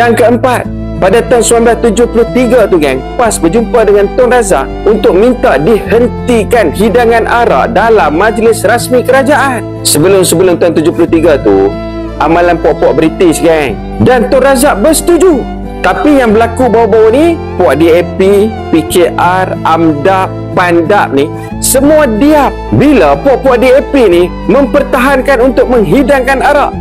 Yang keempat, pada tahun 1973 tu geng, PAS berjumpa dengan Tun Razak untuk minta dihentikan hidangan arak dalam majlis rasmi kerajaan. Sebelum tahun 73 tu, amalan pok-pok British geng. Dan Tun Razak bersetuju. Tapi yang berlaku baru-baru ni, puak DAP, PKR, AMDAP, PANDAP ni semua diam bila puak-puak DAP ni mempertahankan untuk menghidangkan arak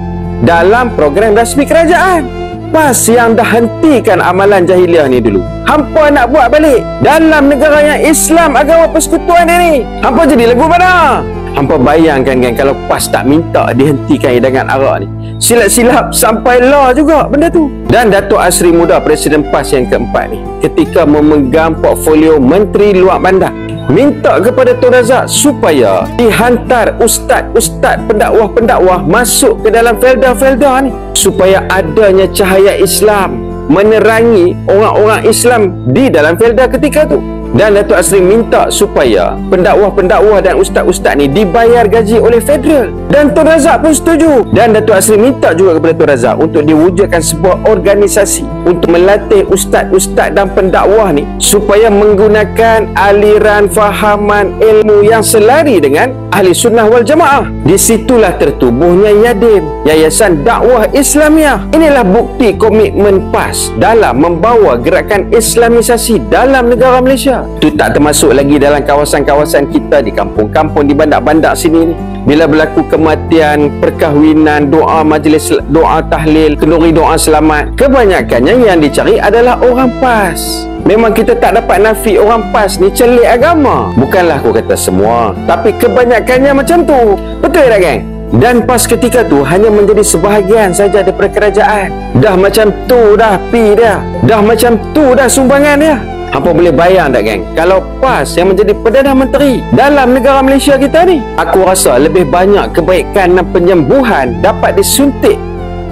dalam program rasmi kerajaan. PAS yang dah hentikan amalan jahiliah ni dulu, hampa nak buat balik dalam negara yang Islam agama persekutuan dia ni. Hampa jadi lagu mana? Hampa bayangkan kan, kalau PAS tak minta dihentikan hidangan arak ni, silap-silap sampai law juga benda tu. Dan Datuk Asri Muda, Presiden PAS yang keempat ni, ketika memegang portfolio Menteri Luar Bandar, minta kepada Tun Razak supaya dihantar ustaz-ustaz, pendakwah-pendakwah masuk ke dalam felda-felda ni, supaya adanya cahaya Islam menerangi orang-orang Islam di dalam felda ketika tu. Dan Datuk Asri minta supaya pendakwah-pendakwah dan ustaz-ustaz ni dibayar gaji oleh federal. Dan Tun Razak pun setuju. Dan Datuk Asri minta juga kepada Tun Razak untuk diwujudkan sebuah organisasi untuk melatih ustaz-ustaz dan pendakwah ni supaya menggunakan aliran fahaman ilmu yang selari dengan Ahli Sunnah wal Jamaah. Di situlah tertubuhnya YADIM, Yayasan Dakwah Islamiah. Inilah bukti komitmen PAS dalam membawa gerakan Islamisasi dalam negara Malaysia. Itu tak termasuk lagi dalam kawasan-kawasan kita di kampung-kampung, di bandar-bandar sini ni. Bila berlaku kematian, perkahwinan, doa majlis, doa tahlil, kenduri doa selamat, kebanyakannya yang dicari adalah orang PAS. Memang kita tak dapat nafi orang PAS ni celik agama. Bukanlah aku kata semua, tapi kebanyakannya macam tu. Betul tak geng? Dan PAS ketika tu hanya menjadi sebahagian saja daripada kerajaan. Dah macam tu dah pi dia. Dah macam tu dah sumbangan dia. Hampa boleh bayang tak geng, kalau PAS yang menjadi Perdana Menteri dalam negara Malaysia kita ni, aku rasa lebih banyak kebaikan dan penyembuhan dapat disuntik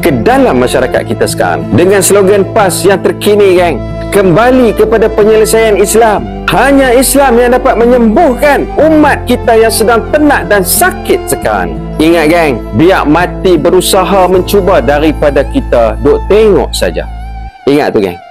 ke dalam masyarakat kita sekarang. Dengan slogan PAS yang terkini geng, kembali kepada penyelesaian Islam. Hanya Islam yang dapat menyembuhkan umat kita yang sedang penat dan sakit sekarang. Ingat geng, biar mati berusaha mencuba daripada kita duk tengok saja. Ingat tu geng.